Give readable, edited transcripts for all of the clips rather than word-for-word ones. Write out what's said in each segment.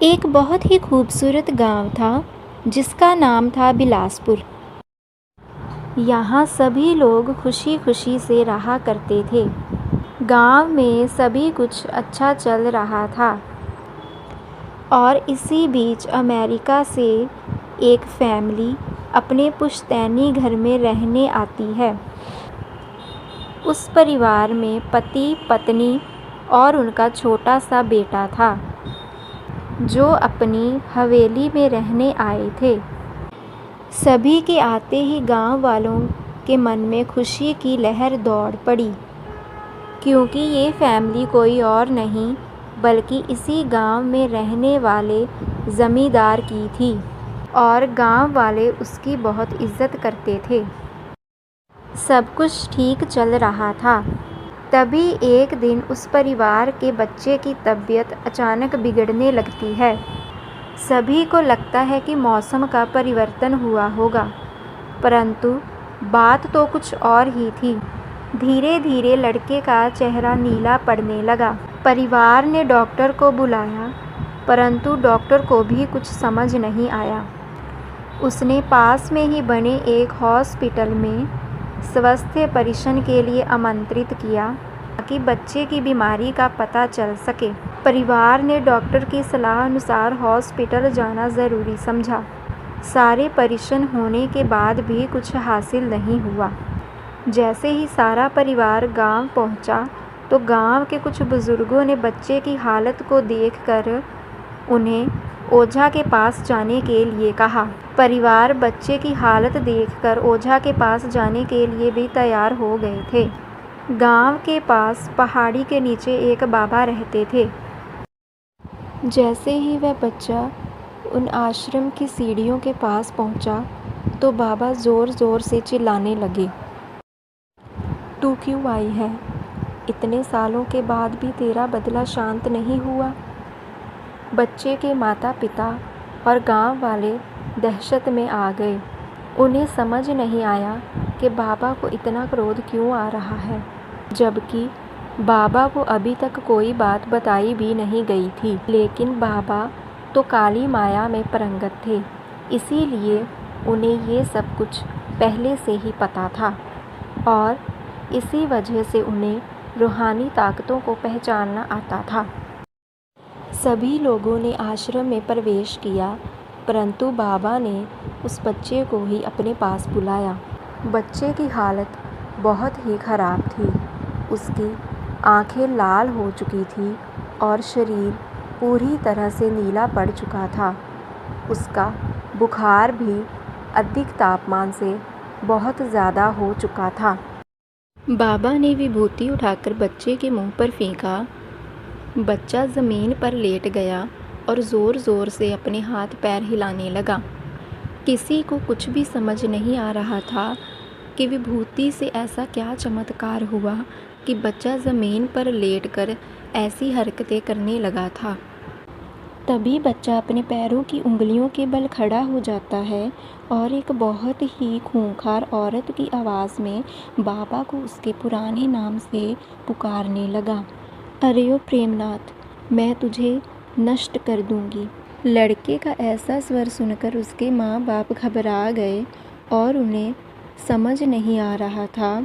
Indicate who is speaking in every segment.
Speaker 1: एक बहुत ही खूबसूरत गांव था जिसका नाम था बिलासपुर। यहाँ सभी लोग खुशी खुशी से रहा करते थे। गांव में सभी कुछ अच्छा चल रहा था और इसी बीच अमेरिका से एक फैमिली अपने पुश्तैनी घर में रहने आती है। उस परिवार में पति पत्नी और उनका छोटा सा बेटा था जो अपनी हवेली में रहने आए थे। सभी के आते ही गांव वालों के मन में खुशी की लहर दौड़ पड़ी, क्योंकि ये फैमिली कोई और नहीं बल्कि इसी गांव में रहने वाले ज़मींदार की थी और गांव वाले उसकी बहुत इज्जत करते थे। सब कुछ ठीक चल रहा था। तभी एक दिन उस परिवार के बच्चे की तबीयत अचानक बिगड़ने लगती है। सभी को लगता है कि मौसम का परिवर्तन हुआ होगा, परंतु बात तो कुछ और ही थी। धीरे धीरे लड़के का चेहरा नीला पड़ने लगा। परिवार ने डॉक्टर को बुलाया, परंतु डॉक्टर को भी कुछ समझ नहीं आया। उसने पास में ही बने एक हॉस्पिटल में स्वास्थ्य परीक्षण के लिए आमंत्रित किया ताकि बच्चे की बीमारी का पता चल सके। परिवार ने डॉक्टर की सलाह अनुसार हॉस्पिटल जाना ज़रूरी समझा। सारे परीक्षण होने के बाद भी कुछ हासिल नहीं हुआ। जैसे ही सारा परिवार गांव पहुंचा तो गांव के कुछ बुजुर्गों ने बच्चे की हालत को देखकर उन्हें ओझा के पास जाने के लिए कहा। परिवार बच्चे की हालत देखकर ओझा के पास जाने के लिए भी तैयार हो गए थे। गांव के पास पहाड़ी के नीचे एक बाबा रहते थे। जैसे ही वह बच्चा उन आश्रम की सीढ़ियों के पास पहुंचा तो बाबा ज़ोर ज़ोर से चिल्लाने लगे, तू क्यों आई है? इतने सालों के बाद भी तेरा बदला शांत नहीं हुआ। बच्चे के माता पिता और गांव वाले दहशत में आ गए। उन्हें समझ नहीं आया कि बाबा को इतना क्रोध क्यों आ रहा है, जबकि बाबा को अभी तक कोई बात बताई भी नहीं गई थी। लेकिन बाबा तो काली माया में परंगत थे, इसीलिए उन्हें ये सब कुछ पहले से ही पता था और इसी वजह से उन्हें रूहानी ताकतों को पहचानना आता था। सभी लोगों ने आश्रम में प्रवेश किया, परंतु बाबा ने उस बच्चे को ही अपने पास बुलाया। बच्चे की हालत बहुत ही खराब थी। उसकी आंखें लाल हो चुकी थी और शरीर पूरी तरह से नीला पड़ चुका था। उसका बुखार भी अधिक तापमान से बहुत ज़्यादा हो चुका था। बाबा ने विभूति उठाकर बच्चे के मुंह पर फेंका। बच्चा ज़मीन पर लेट गया और ज़ोर ज़ोर से अपने हाथ पैर हिलाने लगा। किसी को कुछ भी समझ नहीं आ रहा था कि विभूति से ऐसा क्या चमत्कार हुआ कि बच्चा ज़मीन पर लेटकर ऐसी हरकतें करने लगा था। तभी बच्चा अपने पैरों की उंगलियों के बल खड़ा हो जाता है और एक बहुत ही खूंखार औरत की आवाज़ में बाबा को उसके पुराने नाम से पुकारने लगा, अरे ओ प्रेमनाथ, मैं तुझे नष्ट कर दूंगी। लड़के का ऐसा स्वर सुनकर उसके माँ बाप घबरा गए और उन्हें समझ नहीं आ रहा था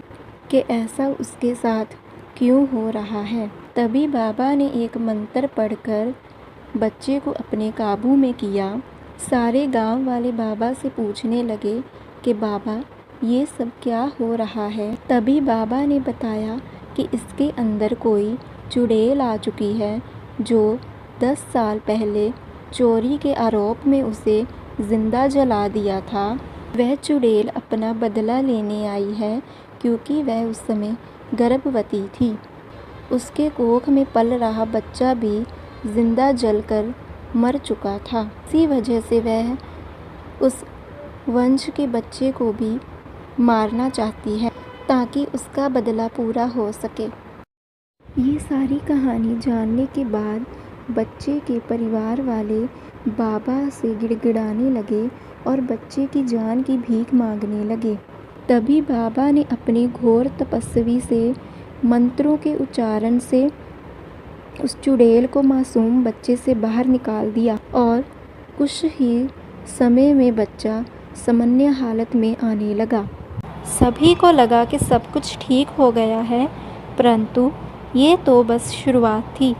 Speaker 1: कि ऐसा उसके साथ क्यों हो रहा है। तभी बाबा ने एक मंत्र पढ़कर बच्चे को अपने काबू में किया। सारे गांव वाले बाबा से पूछने लगे कि बाबा ये सब क्या हो रहा है। तभी बाबा ने बताया कि इसके अंदर कोई चुड़ैल आ चुकी है जो 10 साल पहले चोरी के आरोप में उसे ज़िंदा जला दिया था। वह चुड़ैल अपना बदला लेने आई है, क्योंकि वह उस समय गर्भवती थी। उसके कोख में पल रहा बच्चा भी जिंदा जलकर मर चुका था। इसी वजह से वह उस वंश के बच्चे को भी मारना चाहती है ताकि उसका बदला पूरा हो सके। ये सारी कहानी जानने के बाद बच्चे के परिवार वाले बाबा से गिड़गिड़ाने लगे और बच्चे की जान की भीख मांगने लगे। तभी बाबा ने अपने घोर तपस्वी से मंत्रों के उच्चारण से उस चुड़ैल को मासूम बच्चे से बाहर निकाल दिया और कुछ ही समय में बच्चा सामान्य हालत में आने लगा। सभी को लगा कि सब कुछ ठीक हो गया है, परंतु ये तो बस शुरुआत थी।